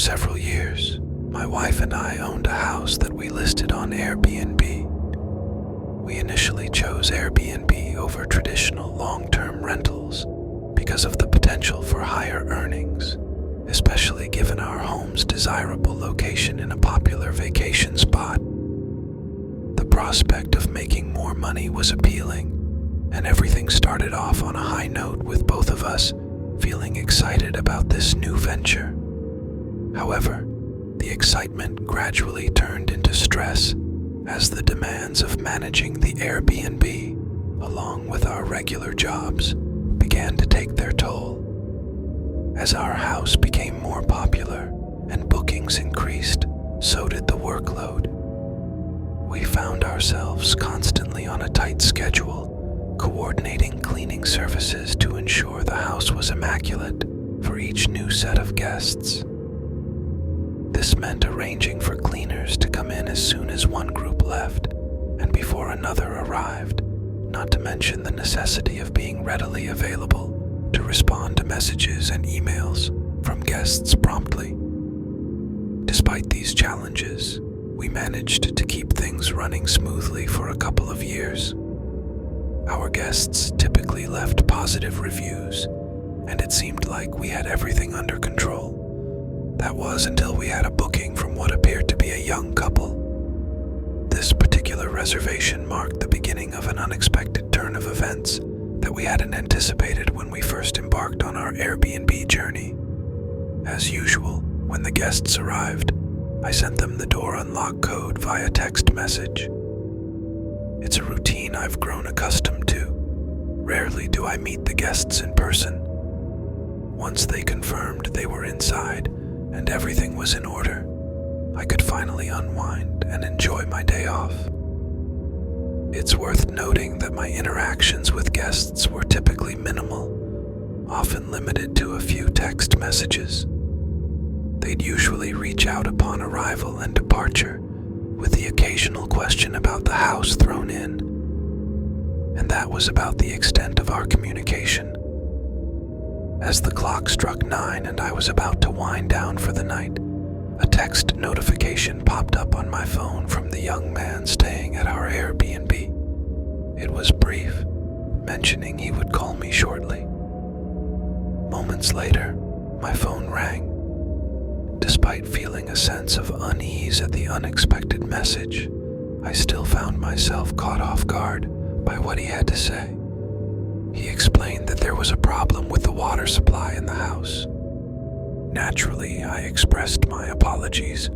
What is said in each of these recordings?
several years, my wife and I owned a house that we listed on Airbnb. We initially chose Airbnb over traditional long-term rentals because of the potential for higher earnings, especially given our home's desirable location in a popular vacation spot. The prospect of making more money was appealing, and everything started off on a high note with both of us feeling excited about this new venture. However, the excitement gradually turned into stress as the demands of managing the Airbnb, along with our regular jobs, began to take their toll. As our house became more popular and bookings increased, so did the workload. We found ourselves constantly on a tight schedule, coordinating cleaning services to ensure the house was immaculate for each new set of guests. This meant arranging for cleaners to come in as soon as one group left and before another arrived, not to mention the necessity of being readily available to respond to messages and emails from guests promptly. Despite these challenges, we managed to keep things running smoothly for a couple of years. Our guests typically left positive reviews, and it seemed like we had everything under control. That was until we had a booking from what appeared to be a young couple. This particular reservation marked the beginning of an unexpected turn of events that we hadn't anticipated when we first embarked on our Airbnb journey. As usual, when the guests arrived, I sent them the door unlock code via text message. It's a routine I've grown accustomed to. Rarely do I meet the guests in person. Once they confirmed they were inside and everything was in order, I could finally unwind and enjoy my day off. It's worth noting that my interactions with guests were typically minimal, often limited to a few text messages. They'd usually reach out upon arrival and departure, with the occasional question about the house thrown in. And that was about the extent of our communication. As the clock struck 9 and I was about to wind down for the night, a text notification popped up on my phone from the young man staying at our Airbnb. It was brief, mentioning he would call me shortly. Moments later, my phone rang. Despite feeling a sense of unease at the unexpected message, I still found myself caught off guard by what he had to say. He explained that there was a problem with the water supply in the house. Naturally, I expressed my apologies,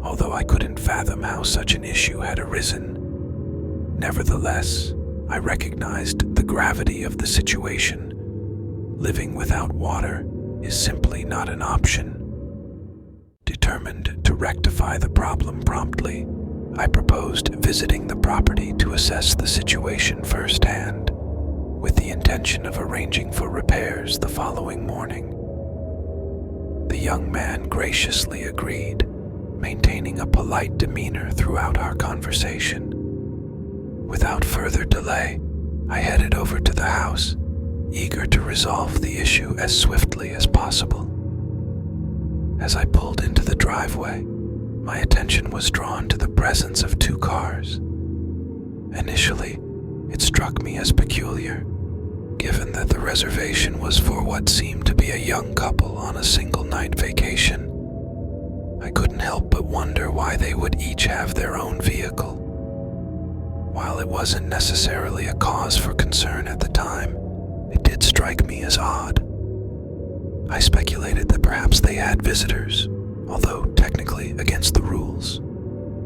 although I couldn't fathom how such an issue had arisen. Nevertheless, I recognized the gravity of the situation. Living without water is simply not an option. Determined to rectify the problem promptly, I proposed visiting the property to assess the situation firsthand, with the intention of arranging for repairs the following morning. The young man graciously agreed, maintaining a polite demeanor throughout our conversation. Without further delay, I headed over to the house, eager to resolve the issue as swiftly as possible. As I pulled into the driveway, my attention was drawn to the presence of 2 cars. Initially, it struck me as peculiar, given that the reservation was for what seemed to be a young couple on a single-night vacation. I couldn't help but wonder why they would each have their own vehicle. While it wasn't necessarily a cause for concern at the time, it did strike me as odd. I speculated that perhaps they had visitors, although technically against the rules.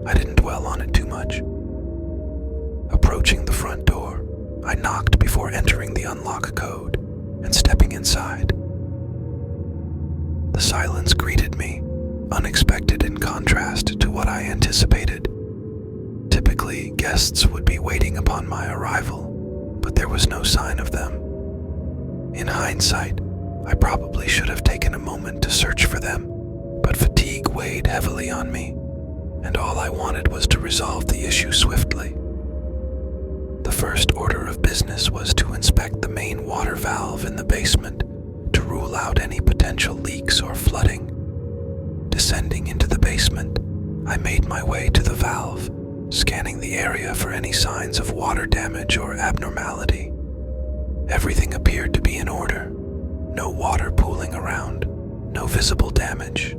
I didn't dwell on it too much. Approaching the front door, I knocked before entering the unlock code and stepping inside. The silence greeted me, unexpected in contrast to what I anticipated. Typically, guests would be waiting upon my arrival, but there was no sign of them. In hindsight, I probably should have taken a moment to search for them, but fatigue weighed heavily on me, and all I wanted was to resolve the issue swiftly. The first order of business was to inspect the main water valve in the basement to rule out any potential leaks or flooding. Descending into the basement, I made my way to the valve, scanning the area for any signs of water damage or abnormality. Everything appeared to be in order. No water pooling around, no visible damage.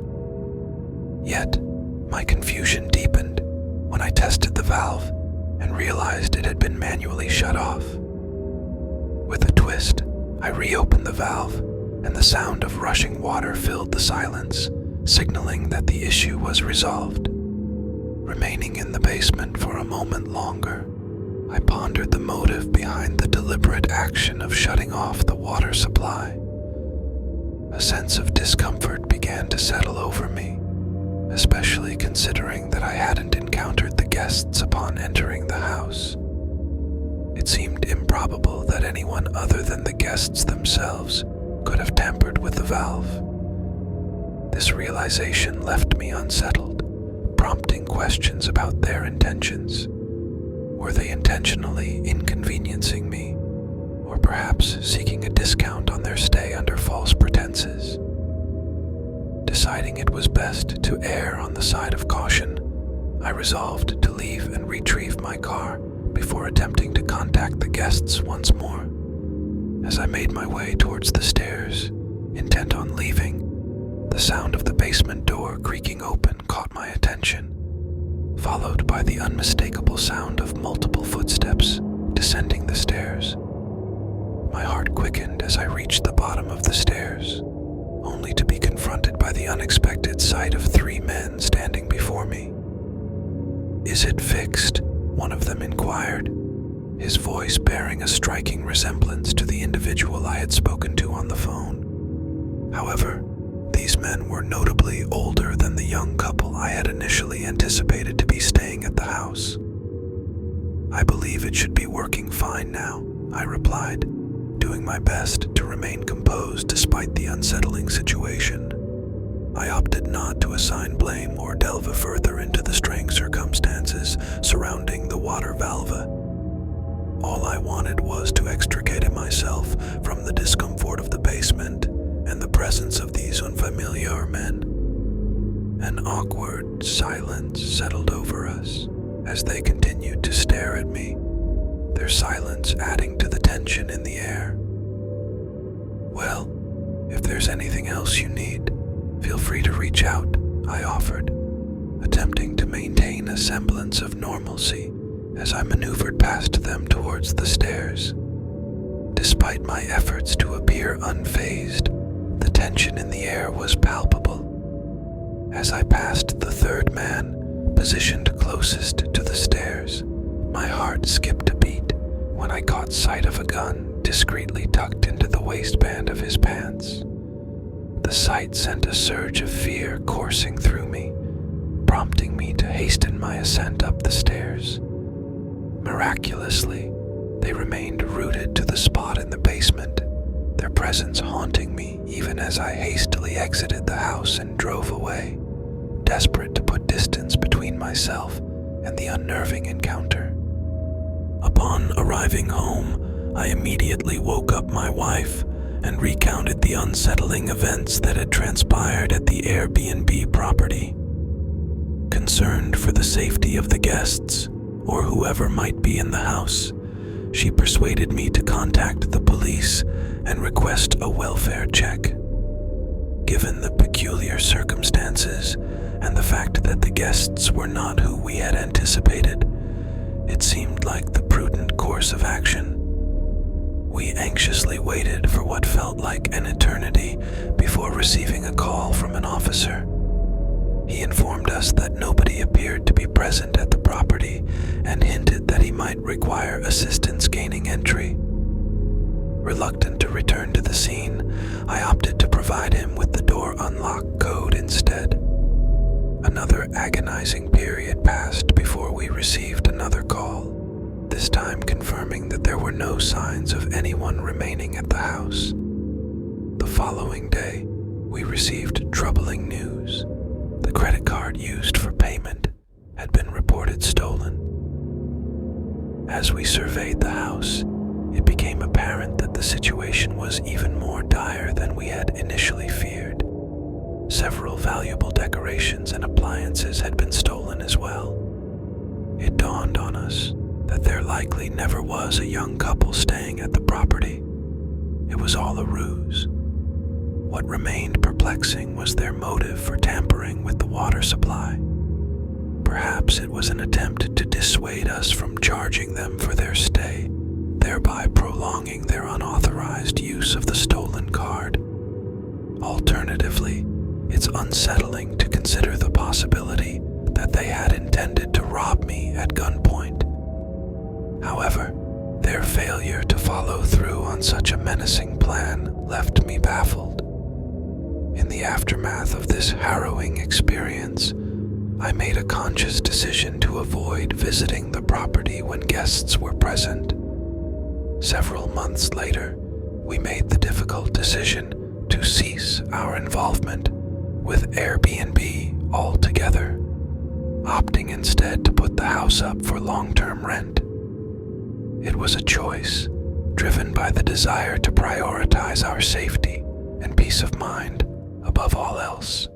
Yet, my confusion deepened when I tested the valve and realized it had been manually shut off. With a twist, I reopened the valve, and the sound of rushing water filled the silence, signaling that the issue was resolved. Remaining in the basement for a moment longer, I pondered the motive behind the deliberate action of shutting off the water supply. A sense of discomfort began to settle over me, especially considering that I hadn't encountered the guests upon entering the house. It seemed improbable that anyone other than the guests themselves could have tampered with the valve. This realization left me unsettled, prompting questions about their intentions. Were they intentionally inconveniencing me, or perhaps seeking a discount on their stay under false pretenses? Deciding it was best to err on the side of caution, I resolved to leave and retrieve my car before attempting to contact the guests once more. As I made my way towards the stairs, intent on leaving, the sound of the basement door creaking open caught my attention, followed by the unmistakable sound of multiple footsteps descending the stairs. My heart quickened as I reached the bottom of the stairs, only to be confronted by the unexpected sight of 3 men standing before me. "Is it fixed?" one of them inquired, his voice bearing a striking resemblance to the individual I had spoken to on the phone. However, these men were notably older than the young couple I had initially anticipated to be staying at the house. "I believe it should be working fine now," I replied, doing my best to remain composed despite the unsettling situation. I opted not to assign blame or delve further into the strange circumstances surrounding the water valve. All I wanted was to extricate myself from the discomfort of the basement and the presence of these unfamiliar men. An awkward silence settled over us as they continued to stare at me, their silence adding to the tension in the air. "Well, if there's anything else you need, feel free to reach out," I offered, attempting to maintain a semblance of normalcy as I maneuvered past them towards the stairs. Despite my efforts to appear unfazed, the tension in the air was palpable. As I passed the 3rd man, positioned closest to the stairs, my heart skipped a beat when I caught sight of a gun discreetly tucked into the waistband of his pants. The sight sent a surge of fear coursing through me, prompting me to hasten my ascent up the stairs. Miraculously, they remained rooted to the spot in the basement, their presence haunting me even as I hastily exited the house and drove away, desperate to put distance between myself and the unnerving encounter. Upon arriving home, I immediately woke up my wife and recounted the unsettling events that had transpired at the Airbnb property. Concerned for the safety of the guests, or whoever might be in the house, she persuaded me to contact the police and request a welfare check. Given the peculiar circumstances and the fact that the guests were not who we had anticipated, it seemed like the prudent course of action. We anxiously waited for what felt like an eternity before receiving a call from an officer. He informed us that nobody appeared to be present at the property and hinted that he might require assistance gaining entry. Reluctant to return to the scene, I opted to provide him with the door unlock code instead. Another agonizing period passed before we received another call, this time confirming that there were no signs of anyone remaining at the house. The following day, we received troubling news. The credit card used for payment had been reported stolen. As we surveyed the house, it became apparent that the situation was even more dire than we had initially feared. Several valuable decorations decorations and appliances had been stolen as well. It dawned on us that there likely never was a young couple staying at the property. It was all a ruse. What remained perplexing was their motive for tampering with the water supply. Perhaps it was an attempt to dissuade us from charging them for their stay, thereby prolonging their unauthorized use of the stolen card. Alternatively, it's unsettling to consider the possibility that they had intended to rob me at gunpoint. However, their failure to follow through on such a menacing plan left me baffled. In the aftermath of this harrowing experience, I made a conscious decision to avoid visiting the property when guests were present. Several months later, we made the difficult decision to cease our involvement with Airbnb altogether, opting instead to put the house up for long-term rent. It was a choice driven by the desire to prioritize our safety and peace of mind above all else.